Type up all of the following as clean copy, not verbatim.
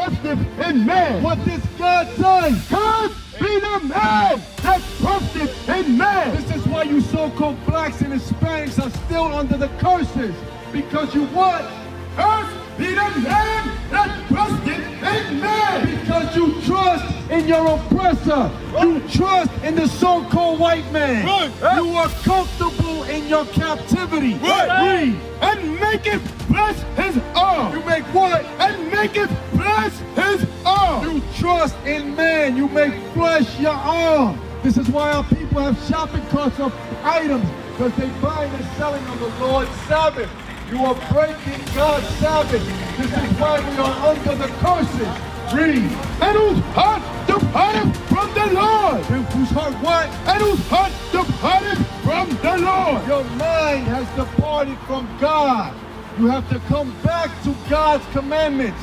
trusteth in man. What does God say? God be the man that trusteth in man. This is why you so-called blacks and Hispanics are still under the curses. Because you what? Earth be the man that trusted in man. Because you trust in your oppressor. You trust in the so-called white man. You are comfortable in your captivity. Read. And maketh flesh his arm. You make what? And maketh flesh his arm. You trust in man. You make flesh your arm. This is why our people have shopping carts of items. Because they buying and selling on the Lord's Sabbath. You are breaking God's Sabbath. This is why we are under the curses. Read. And whose heart departed from the Lord. And whose heart what? And whose heart departed from the Lord. Your mind has departed from God. You have to come back to God's commandments.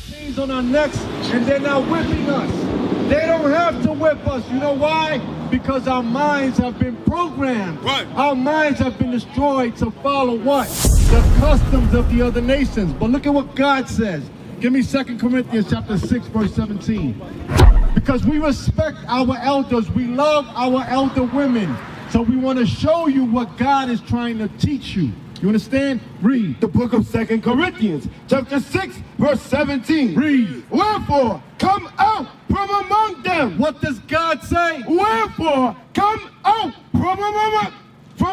Chains on our necks, and they're now whipping us. They don't have to whip us. You know why? Because our minds have been programmed. Our minds have been destroyed to follow what? The customs of the other nations. But look at what God says. Give me 2 Corinthians chapter 6, verse 17. Because we respect our elders. We love our elder women. So we want to show you what God is trying to teach you. You understand? Read. The book of 2 Corinthians, chapter 6, verse 17. Read. Wherefore, come out from among them. What does God say? Wherefore, come out from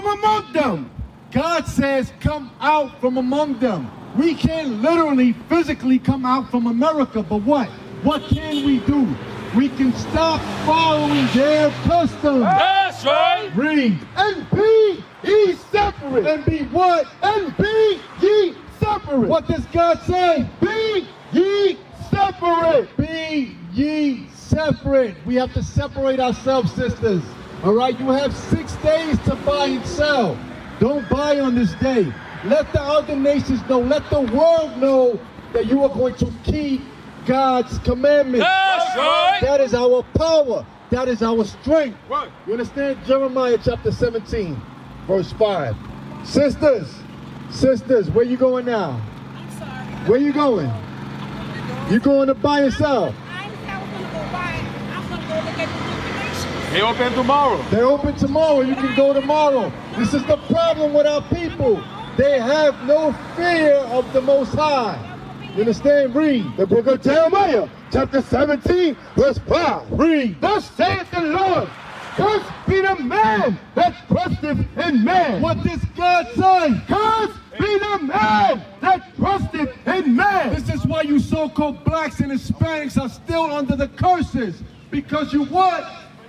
among them. God says, come out from among them. We can't literally, physically come out from America, but what? What can we do? We can stop following their customs. That's right. Read. And be ye separate. And be what? And be ye separate. What does God say? Be ye separate. Be ye separate. We have to separate ourselves, sisters. All right? You have 6 days to buy and sell. Don't buy on this day. Let the other nations know. Let the world know that you are going to keep God's commandments. That's right. That is our power. That is our strength. Right. You understand? Jeremiah chapter 17, verse 5. Sisters, where you going now? I'm sorry. Where you going? You going to buy and sell? I didn't say I was going to go buy. I'm going to go look at the information. They open tomorrow. They're open tomorrow. You can go tomorrow. This is the problem with our people. They have no fear of the Most High. You understand? Read. The book of Jeremiah, chapter 17, verse 5. Read. Thus saith the Lord, cursed be the man that trusteth in man. What does God say? Cursed be the man that trusteth in man. This is why you so-called blacks and Hispanics are still under the curses. Because you what?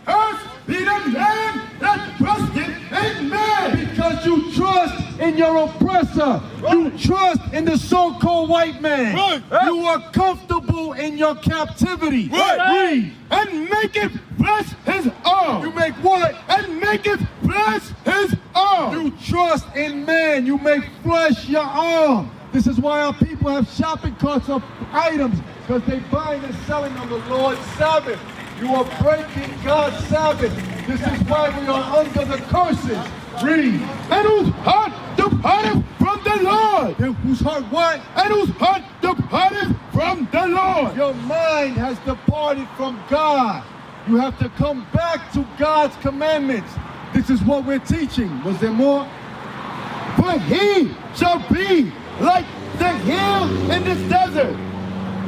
Cursed be the man that trusted in man. Because you trust in your oppressor. You trust in the so-called white man. You are comfortable in your captivity. Read. And maketh flesh his arm. You make what? And maketh flesh his arm. You trust in man. You make flesh your arm. This is why our people have shopping carts of items. Because they buying and selling on the Lord's Sabbath. You are breaking God's Sabbath. This is why we are under the curses. Read. And whose heart departed from the Lord. And whose heart what? And whose heart departed from the Lord. Your mind has departed from God. You have to come back to God's commandments. This is what we're teaching. Was there more? For he shall be like the hill in this desert.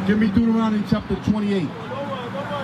Give me Deuteronomy chapter 28.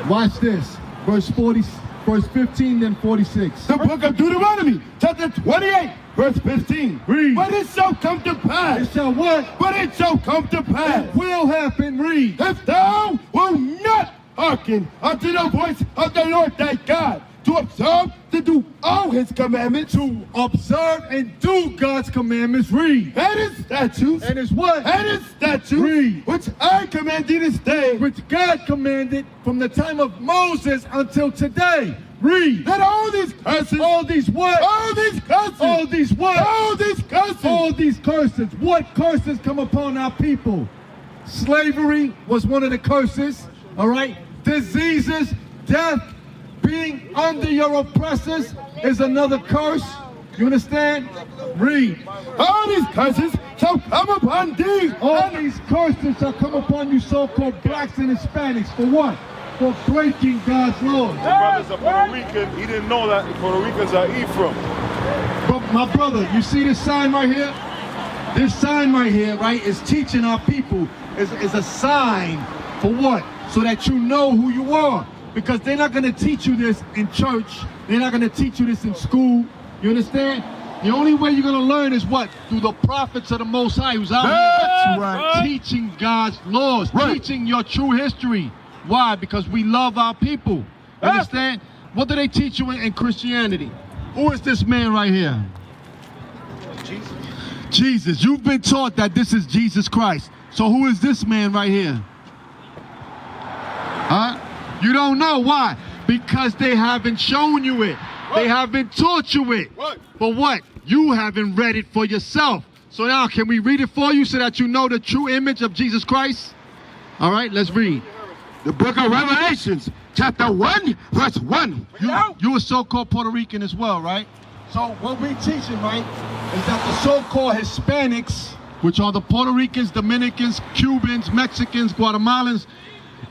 Watch this. Verse 15, then 46. The book of Deuteronomy, chapter 28, verse 15. Read. But it shall come to pass. It shall what? But it shall come to pass. It will happen. Read. If thou wilt not hearken unto the voice of the Lord thy God, to observe, to do all his commandments, to observe and do God's commandments. Read. And his statutes. And his what? And his statutes. Read. Which I command thee this day. Which God commanded from the time of Moses until today. Read. That all these curses. All these what? All these curses. All these what? All these curses. All these curses. What curses come upon our people? Slavery was one of the curses. All right. Diseases, death, being under your oppressors is another curse. You understand? Read. All these curses shall come upon thee. All these curses shall come upon you so-called blacks and Hispanics. For what? For breaking God's laws. My brother's a Puerto Rican. He didn't know that Puerto Ricans are Ephraim. But my brother, you see this sign right here? This sign right here, right, is teaching our people, is a sign for what? So that you know who you are. Because they're not going to teach you this in church. They're not going to teach you this in school. You understand? The only way you're going to learn is what? Through the prophets of the Most High who's out here right. teaching God's laws, teaching your true history. Why? Because we love our people. You understand? What do they teach you in Christianity? Who is this man right here? Jesus. Jesus. You've been taught that this is Jesus Christ. So who is this man right here? Huh? You don't know. Why? Because they haven't shown you it. They haven't taught you it. But what? You haven't read it for yourself. So now can we read it for you so that you know the true image of Jesus Christ? All right, let's read. The book of Revelations, chapter 1, verse 1. You a so-called Puerto Rican as well, right? So what we teaching, right, is that the so-called Hispanics, which are the Puerto Ricans, Dominicans, Cubans, Mexicans, Guatemalans,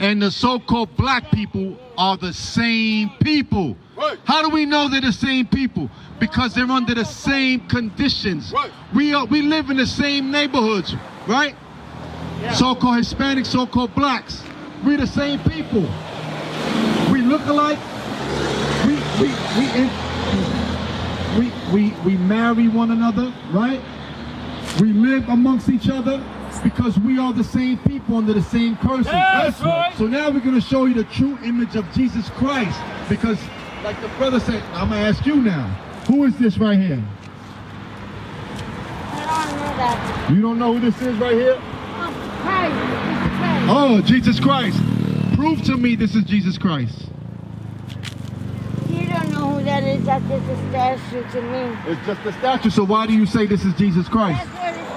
and the so-called black people are the same people. How do we know they're the same people? Because they're under the same conditions. We live in the same neighborhoods, right? So-called Hispanics, so-called blacks. We're the same people. We look alike. We marry one another, right? We live amongst each other because we are the same people under the same curses. That's right. So now we're going to show you the true image of Jesus Christ, because like the brother said, I'm going to ask you now, who is this right here? I don't know that. You don't know who this is right here? Oh, Christ. Oh, Jesus Christ. Prove to me this is Jesus Christ. You don't know who that is. That's just a statue to me. It's just a statue, so why do you say this is Jesus Christ? That's what it's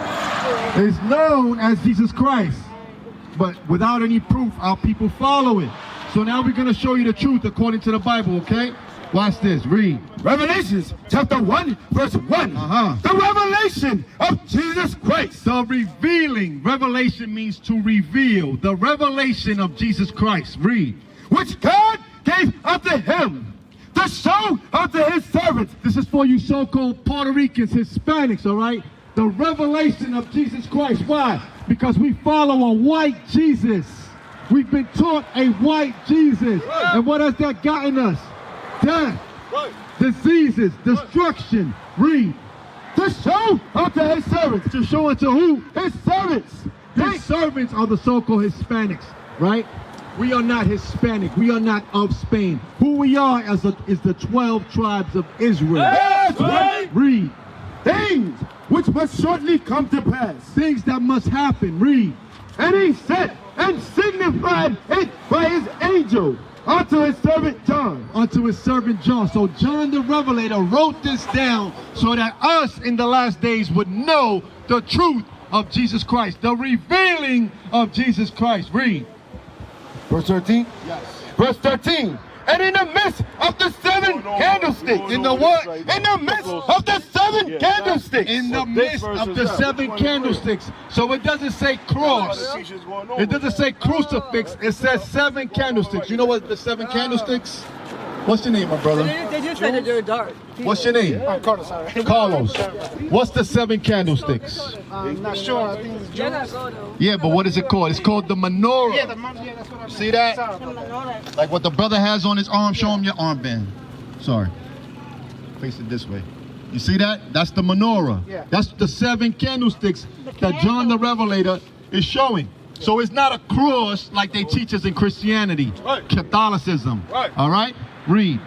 known It's known as Jesus Christ, but without any proof, our people follow it. So now we're going to show you the truth according to the Bible, okay? Watch this, read. Revelations, chapter 1, verse 1. The revelation of Jesus Christ. The revealing, revelation means to reveal. The revelation of Jesus Christ, read. Which God gave unto him to show unto his servants. This is for you so-called Puerto Ricans, Hispanics, all right? The revelation of Jesus Christ. Why? Because we follow a white Jesus. We've been taught a white Jesus. And what has that gotten us? Death, diseases, destruction. Read. To show unto his servants. To show unto who? His servants. His servants are the so-called Hispanics, right? We are not Hispanic. We are not of Spain. Who we are is the 12 tribes of Israel. That's right. Read. Things which must shortly come to pass. Things that must happen. Read. And he said and signified it by his angel unto his servant John. Unto his servant John. So John the Revelator wrote this down so that us in the last days would know the truth of Jesus Christ. The revealing of Jesus Christ. Read. Verse 13? Yes. Verse 13. And in the midst of the seven candlesticks. In the what? In the midst of the seven candlesticks. In the midst of the seven candlesticks. So it doesn't say cross. It doesn't say crucifix. It says seven candlesticks. You know what the seven candlesticks? What's your name, my brother? They just said that they're dark. What's your name? Carlos, sorry. Carlos. What's the seven candlesticks? I'm not sure. I think it's Jonas. Yeah, but what is it called? It's called the menorah. Yeah, that's what I'm See that? Like what the brother has on his arm. Show him your armband. Sorry. Face it this way. You see that? That's the menorah. Yeah. That's the seven candlesticks that John the Revelator is showing. So it's not a cross like they teach us in Christianity, Catholicism. All right? Read.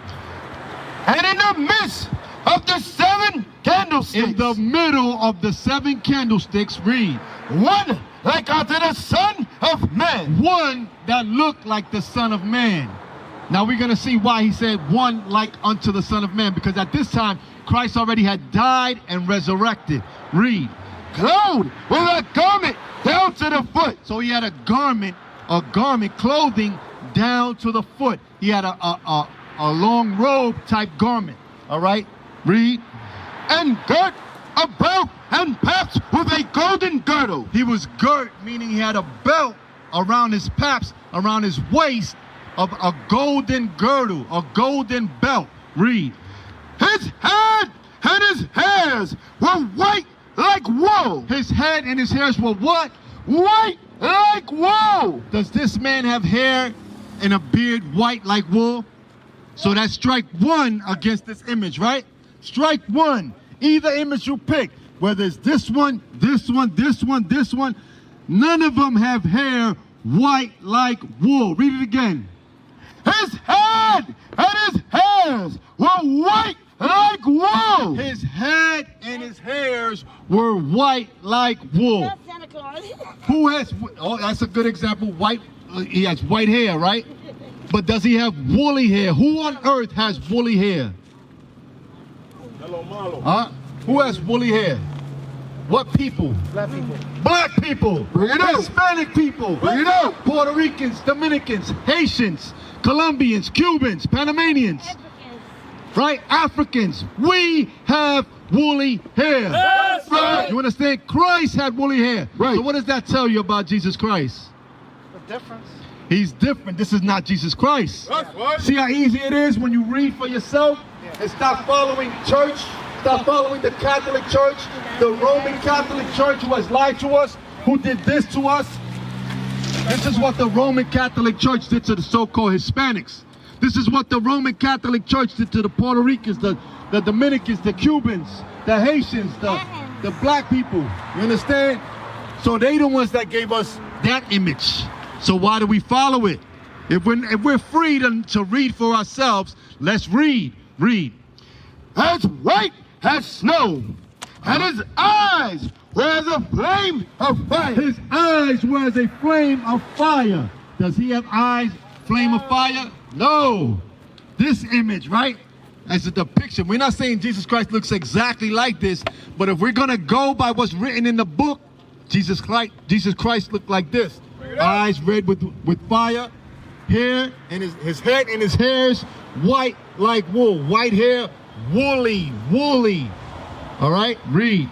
And in the midst of the seven candlesticks. In the middle of the seven candlesticks, read. One like unto the Son of Man. One that looked like the Son of Man. Now we're going to see why he said one like unto the Son of Man. Because at this time, Christ already had died and resurrected. Read. Clothed with a garment down to the foot. So he had a garment, clothing down to the foot. He had a long robe type garment. All right? Read. and girt about and paps with a golden girdle. He was girt, meaning he had a belt around his paps, around his waist, of a golden girdle, a golden belt. Read. His head and his hairs were white like wool. His head and his hairs were what? White like wool. Does this man have hair and a beard white like wool? So that's strike one against this image, right? Strike one. Either image you pick, whether it's this one, this one, this one, this one, none of them have hair white like wool. Read it again. His head and his hairs were white like wool. His head and his hairs were white like wool. That's Santa Claus. Who has, oh, that's a good example. White, he has white hair, right? But does he have woolly hair? Who on earth has woolly hair? Huh? Who has woolly hair? What people? Black people. Black people. Bring it out. Hispanic people. Bring it out. Puerto Ricans, Dominicans, Haitians, Colombians, Cubans, Panamanians, Africans. right? Africans. We have woolly hair. That's right. You understand? Christ had woolly hair. Right. So what does that tell you about Jesus Christ? The difference. He's different. This is not Jesus Christ. That's right. See how easy it is when you read for yourself and stop following church, stop following the Catholic Church, the Roman Catholic Church who has lied to us, who did this to us. This is what the Roman Catholic Church did to the so-called Hispanics. This is what the Roman Catholic Church did to the Puerto Ricans, the Dominicans, the Cubans, the Haitians, the black people. You understand? So they the ones that gave us that image. So why do we follow it? If we're free to read for ourselves, let's read. Read. As white as snow, and his eyes were as a flame of fire. His eyes were as a flame of fire. Does he have eyes, flame of fire? No. This image, right, as a depiction. We're not saying Jesus Christ looks exactly like this, but if we're going to go by what's written in the book, Jesus Christ looked like this. Eyes red with fire, hair, and his head and his hairs white like wool. White hair, woolly. All right, read.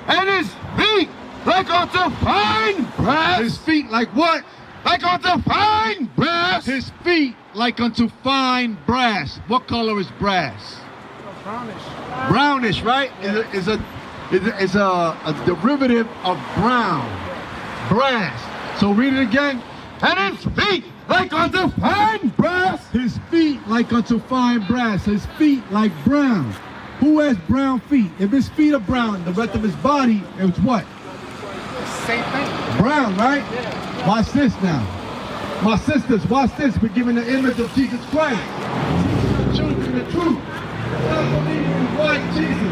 And his feet like unto fine brass. His feet like what? Like unto fine brass. His feet like unto fine brass. What color is brass? Brownish. Brownish, right? Is a derivative of brown. Brass. So read it again. And his feet like unto fine brass. His feet like unto fine brass. His feet like brown. Who has brown feet? If his feet are brown, the rest of his body is what? Same thing. Brown, right? Yeah. Watch this now. My sisters, watch this. We're giving the image of Jesus Christ. The truth and the truth. Not believing in white Jesus.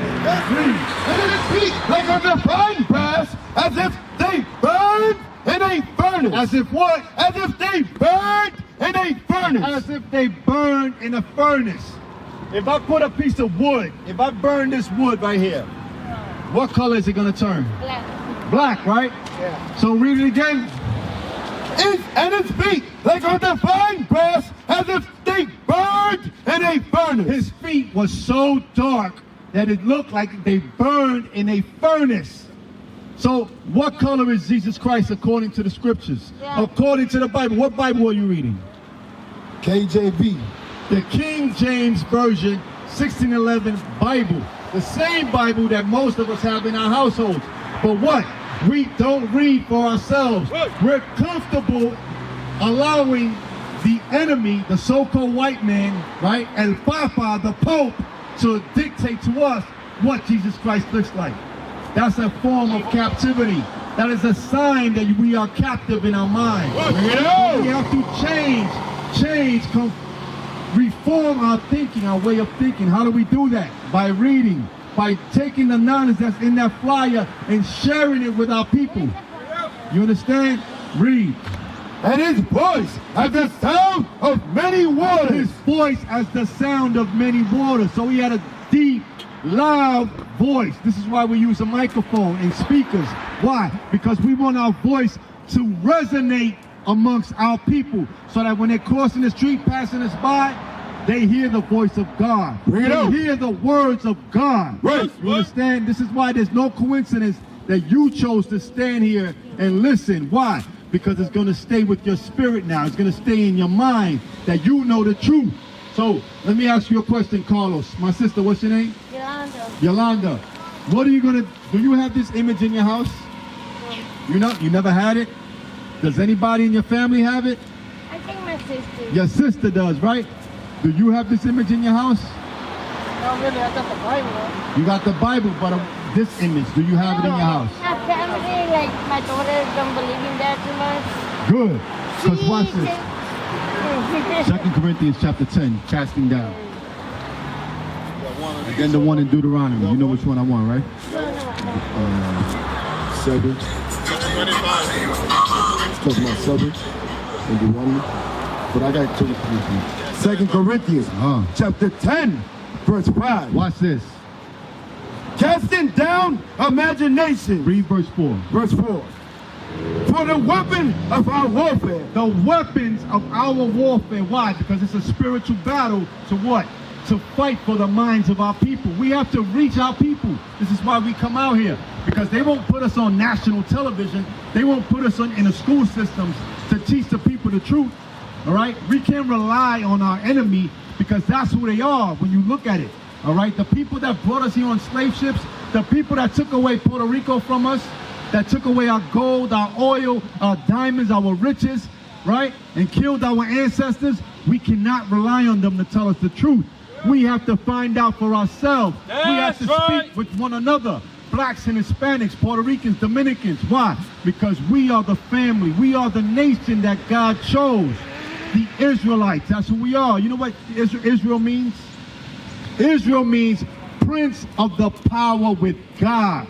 Read. And his feet like unto fine brass, as if they burned in a furnace. As if what? As if they burned in a furnace. As if they burned in a furnace. If I put a piece of wood, if I burn this wood right here, what color is it going to turn? Black. Black, right? Yeah. So read it again. And his feet like unto fine brass, as if they burned in a furnace. His feet were so dark that it looked like they burned in a furnace. So what color is Jesus Christ according to the scriptures? Yeah. According to the Bible. What Bible are you reading? KJV. The King James Version 1611 Bible. The same Bible that most of us have in our households. But what? We don't read for ourselves. We're comfortable allowing the enemy, the so-called white man, right, El Papa, the Pope, to dictate to us what Jesus Christ looks like. That's a form of captivity. That is a sign that we are captive in our mind. We have to reform our thinking, our way of thinking. How do we do that? By reading, by taking the knowledge that's in that flyer and sharing it with our people. You understand? Read. And his voice as the sound of many waters. His voice as the sound of many waters. So he had a deep, loud voice. This is why we use a microphone and speakers. Why? Because we want our voice to resonate amongst our people, so that when they're crossing the street, passing us by, They hear the voice of God. Bring it They out. hear the words of God. Right. You understand? This is why there's no coincidence that you chose to stand here and listen. Why? Because it's going to stay with your spirit now. It's going to stay in your mind that you know the truth. So let me ask you a question, Carlos. My sister, what's your name? Yolanda. Yolanda. What are you going to, do you have this image in your house? You never had it? Does anybody in your family have it? I think my sister. Your sister does, right? Do you have this image in your house? No, really, I got the Bible. You got the Bible, but this image, do you have it in your house? My family, like my daughter, don't believe in that too much. Good. Because watch this. this. 2 Corinthians chapter 10, casting down. And then the one in Deuteronomy. You know which one I want, right? 7. Talking about 7 and Deuteronomy. But I got 2 Corinthians chapter 10, verse 5. Watch this. Casting down imagination. Read verse 4. Verse 4. For the weapon of our warfare. The weapons of our warfare. Why? Because it's a spiritual battle to what? To fight for the minds of our people. We have to reach our people. This is why we come out here. Because they won't put us on national television. They won't put us in the school systems to teach the people the truth. All right? We can't rely on our enemy because that's who they are when you look at it. All right? The people that brought us here on slave ships, the people that took away Puerto Rico from us, that took away our gold, our oil, our diamonds, our riches, right? And killed our ancestors, we cannot rely on them to tell us the truth. We have to find out for ourselves. We have to speak with one another. Blacks and Hispanics, Puerto Ricans, Dominicans. Why? Because we are the family. We are the nation that God chose. The Israelites, that's who we are. You know what Israel means? Israel means prince of the power with God.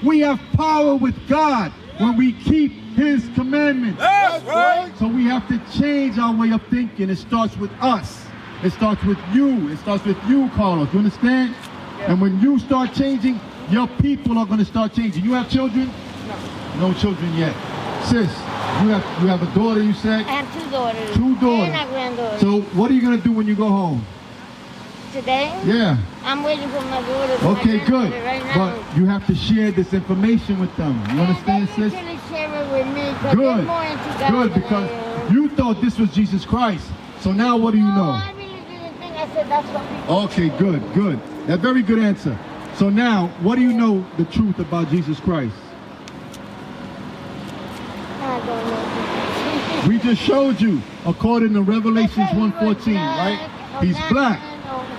We have power with God when we keep his commandments. That's right. So we have to change our way of thinking. It starts with us. It starts with you. It starts with you, Carlos. You understand? Yeah. And when you start changing, your people are going to start changing. You have children? No children yet. Sis, you have a daughter, you said? I have 2 daughters. 2 daughters. And a granddaughter. So what are you going to do when you go home? Today? Yeah. I'm waiting for my daughter. Okay, good. Right now. But you have to share this information with them. You understand, sis? They usually share it with me because Good. they're more into God Good, than because I am. you thought this was Jesus Christ. So now what do you No, know? I really didn't think. I said that's what people Okay, good, good. That's a very good answer. So now, what do you know the truth about Jesus Christ? I don't know. We just showed you, according to Revelations 1:14, right? He's black,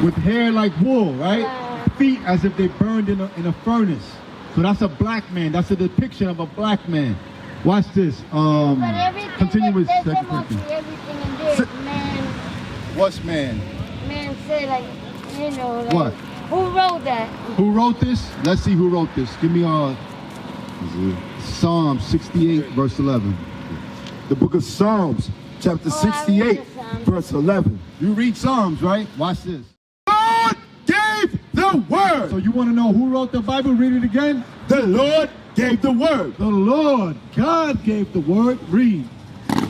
with hair like wool, right? Feet as if they burned in a furnace. So that's a black man. That's a depiction of a black man. Watch this. But everything Continue with they 2 say mostly Corinthians. everything in there is man. What's man? Man say like, you know, like, What? who wrote that? Who wrote this? Let's see who wrote this. Give me Psalm 68, verse 11. The book of Psalms, chapter Oh, I read 68, the Psalms. verse 11. You read Psalms, right? Watch this. God gave the word. So you want to know who wrote the Bible? Read it again. The Lord gave the word. The Lord, God gave the word. Read.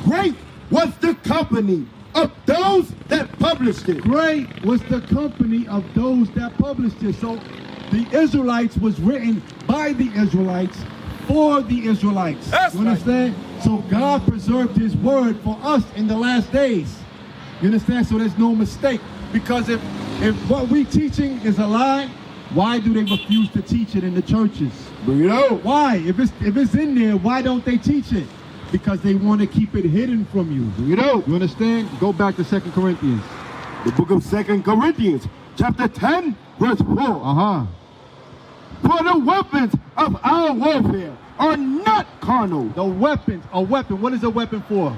Great was the company of those that published it. Great was the company of those that published it. So the Israelites was written by the Israelites for the Israelites. That's you understand? So God preserved his word for us in the last days. You understand? So there's no mistake. Because if what we teaching is a lie, why do they refuse to teach it in the churches? Bring it out. Why? If it's in there, why don't they teach it? Because they want to keep it hidden from you. Bring it out. You understand? Go back to 2 Corinthians. The book of 2 Corinthians, chapter 10, verse 4. Uh-huh. For the weapons of our warfare are not carnal. The weapons, a weapon, what is a weapon for?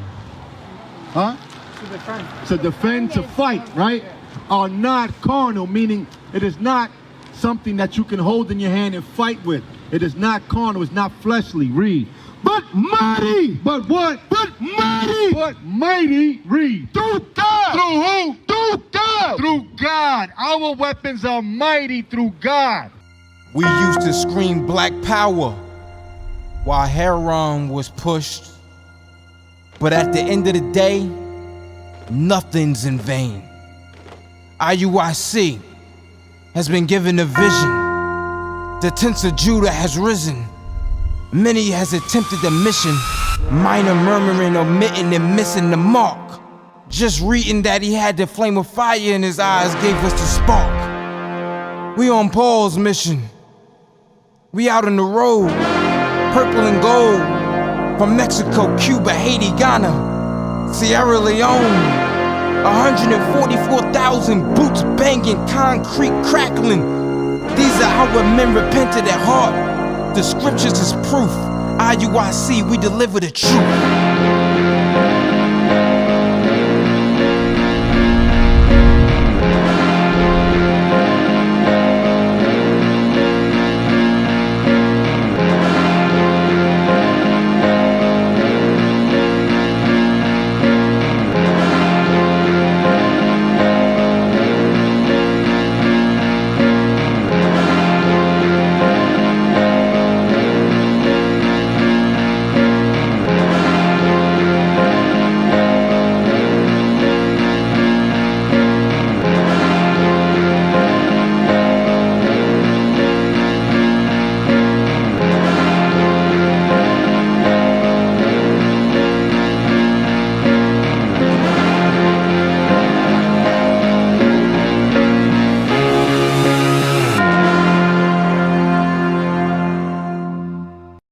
Huh? To defend. To defend, to fight, right? Are not carnal, meaning it is not something that you can hold in your hand and fight with. It is not carnal, it's not fleshly. Read. But mighty. But what? But mighty. But mighty, read. Through God. Through who? Through God. Through God. Our weapons are mighty through God. We used to scream black power while Heron was pushed. But at the end of the day, nothing's in vain. IUIC has been given a vision. The tents of Judah has risen. Many has attempted the mission, minor murmuring, omitting, and missing the mark. Just reading that he had the flame of fire in his eyes gave us the spark. We on Paul's mission. We out on the road, purple and gold, from Mexico, Cuba, Haiti, Ghana, Sierra Leone. 144,000 boots banging, concrete crackling. These are how men repented at heart. The scriptures is proof. IUIC, we deliver the truth.